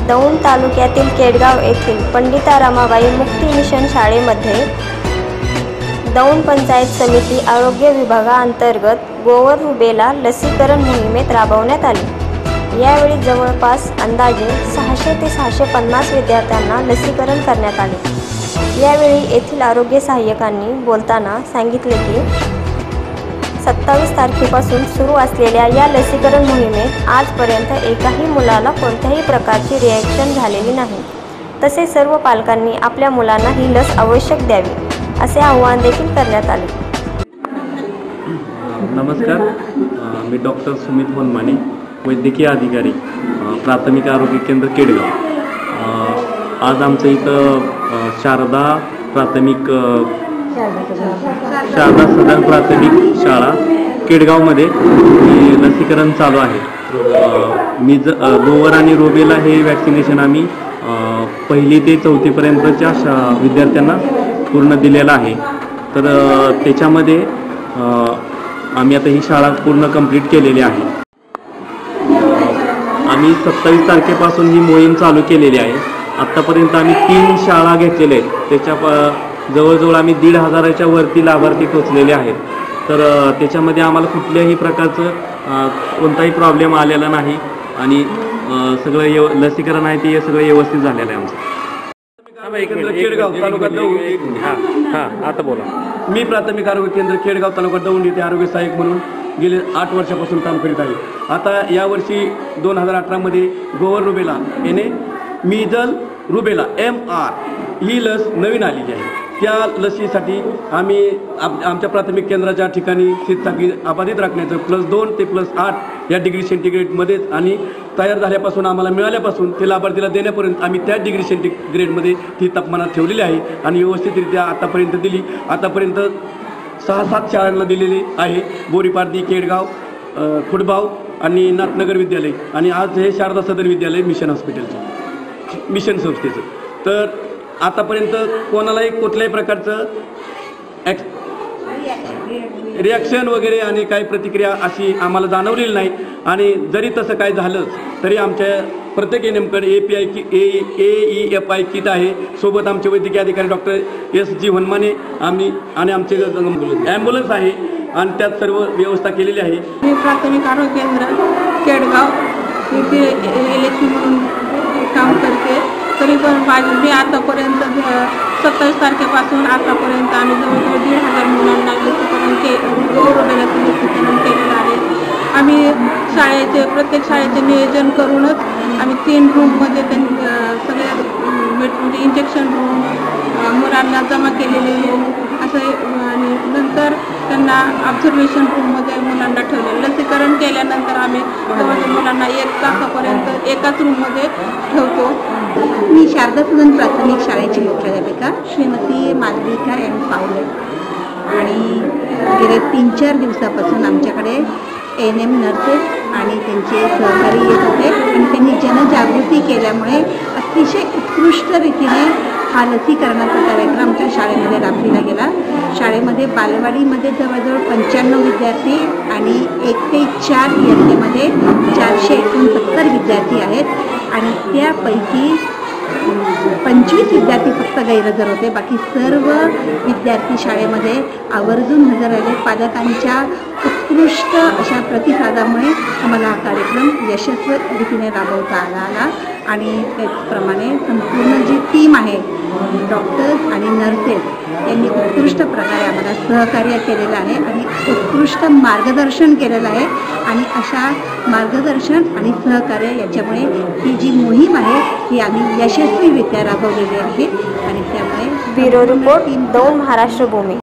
दौंड तालुक्यातील केडगाव येथील पंडिता रमाबाई मुक्ती मिशन शाळेमध्ये दौंड पंचायत समिती आरोग्य विभागाअंतर्गत गोवर रुबेला लसीकरण मोहिमेत राबवण्यात आली। यावेळी जवळपास अंदाजे 600 ते 650 विद्यार्थ्यांना लसीकरण करण्यात आले। यावेळी येथील आरोग्य सहाय्यकांनी बोलताना सांगितले की 27 तारखेपासून सुरू असलेल्या या लसीकरण मोहिमेत आजपर्यंत एकाही मुलाला कोणत्याही प्रकारची रिॲक्शन झालेली नाही। तसेच सर्व पालकांनी आपल्या मुलांना ही लस आवश्यक द्यावी असे आवाहन देखील करण्यात आले। नमस्कार, मी डॉक्टर सुमित वनमाने, वैद्यकीय अधिकारी, प्राथमिक आरोग्य केंद्र केडगाव। आज आमचं इथं शारदा सदन प्राथमिक शाळा केडगावमध्ये लसीकरण चालू आहे। गोवर आणि रुबेला हे वॅक्सिनेशन आम्ही 1ली ते 4थी पर्यंतच्या विद्यार्थ्यांना पूर्ण दिलेलं आहे। तर त्याच्यामध्ये आम्ही आता ही शाळा पूर्ण कंप्लीट केलेली आहे। आम्ही 27 तारखेपासून ही मोहीम चालू केलेली आहे। आत्तापर्यंत आम्ही 3 शाळा घेतलेल्या आहेत। त्याच्या जवळजवळ आम्ही 1,500च्या वरती लाभार्थी टोचलेले आहेत। तर त्याच्यामध्ये आम्हाला कुठल्याही प्रकारचं कोणताही प्रॉब्लेम आलेला नाही आणि सगळं लसीकरण आहे ते सगळं व्यवस्थित झालेलं आहे आमचं। केडगाव तालुका दौंड। आता बोला। मी प्राथमिक आरोग्य केंद्र केडगाव तालुका दौंड येथे आरोग्य सहाय्यक म्हणून गेले 8 वर्षापासून काम करीत आहे। आता यावर्षी 2018 मध्ये गोवर रुबेला याने मीजल रुबेला MR ही लस नवीन आलेली आहे। त्या लसीसाठी आम्ही आमच्या प्राथमिक केंद्राच्या ठिकाणी शीतसाखळी अबाधित राखण्याचं +2 ते +8 या डिग्री सेंटीग्रेडमध्येच आणि तयार झाल्यापासून आम्हाला मिळाल्यापासून ते लाभार्थीला देण्यापर्यंत आम्ही त्या डिग्री सेंटीग्रेडमध्ये ती तापमानात ठेवलेली आहे आणि व्यवस्थितरित्या आतापर्यंत दिली। आतापर्यंत 6-7 शाळांना दिलेली आहे, बोरीपारदी, केडगाव, खुडबाव आणि नाथनगर विद्यालय आणि आज हे शारदा सदन विद्यालय मिशन हॉस्पिटलचं, मिशन संस्थेचं। तर आतापर्यंत कोणालाही कुठल्याही प्रकारचं रिॲक्शन वगैरे आणि काही प्रतिक्रिया अशी आम्हाला जाणवलेली नाही आणि जरी तसं काय झालंच तरी आमच्या प्रत्येक एनएमकडे AEFI किट आहे। सोबत आमचे वैद्यकीय अधिकारी डॉक्टर SG वनमाने आणि आमचे ॲम्ब्युलन्स आहे आणि त्यात सर्व व्यवस्था केलेली आहे। मी प्राथमिक आरोग्य केंद्र केडगाव इथे इलेक्शन म्हणून काम करते। तरी पण मी आतापर्यंत 27 तारखेपासून आतापर्यंत आम्ही जवळजवळ 1,500 मुलांना लसीकरण लसीकरण केलेलं आहे। आम्ही प्रत्येक शाळेचे नियोजन करूनच आम्ही 3 रूममध्ये सगळे म्हणजे इंजेक्शन रूम मुलांना जमा केलेले असं आणि नंतर त्यांना ऑब्झर्वेशन रूममध्ये मुलांना ठेवले। लसीकरण केल्यानंतर आम्ही जवळजवळ मुलांना 1 तासापर्यंत एकाच रूममध्ये ठेवतो। मी शारदा सदन प्राथमिक शाळेची मुख्याध्यापिका श्रीमती मालविका एम पावले आणि गेले 3-4 दिवसापासून आमच्याकडे ANM नर्सेस आणि त्यांचे सहकारी येत होते आणि त्यांनी जनजागृती केल्यामुळे अतिशय उत्कृष्ट रीतीने हा लसीकरणाचा कार्यक्रम आमच्या शाळेमध्ये राबविला गेला। शाळेमध्ये बालवाडीमध्ये जवळजवळ 95 विद्यार्थी आणि 1 ते 4 इयत्तेमध्ये 469 विद्यार्थी आहेत आणि त्यापैकी 25 विद्यार्थी फक्त गैरहजर होते। बाकी सर्व विद्यार्थी शाळेमध्ये आवर्जून हजर राहिले। पालकांच्या उत्कृष्ट अशा प्रतिसादामुळे आम्हाला हा कार्यक्रम यशस्वीरीतीने राबवता आला आणि त्याचप्रमाणे संपूर्ण जी टीम आहे डॉक्टर्स आणि नर्सेस यांनी उत्कृष्ट प्रकारे आम्हाला सहकार्य केलेलं आहे आणि उत्कृष्ट मार्गदर्शन केलेलं आहे आणि अशा मार्गदर्शन आणि सहकार्य याच्यामुळे ही जी मोहीम आहे ही आम्ही यशस्वीरित्या राबवलेली आहे आणि त्यामुळे ब्युरो रिपोर्ट दौंड महाराष्ट्र भूमी।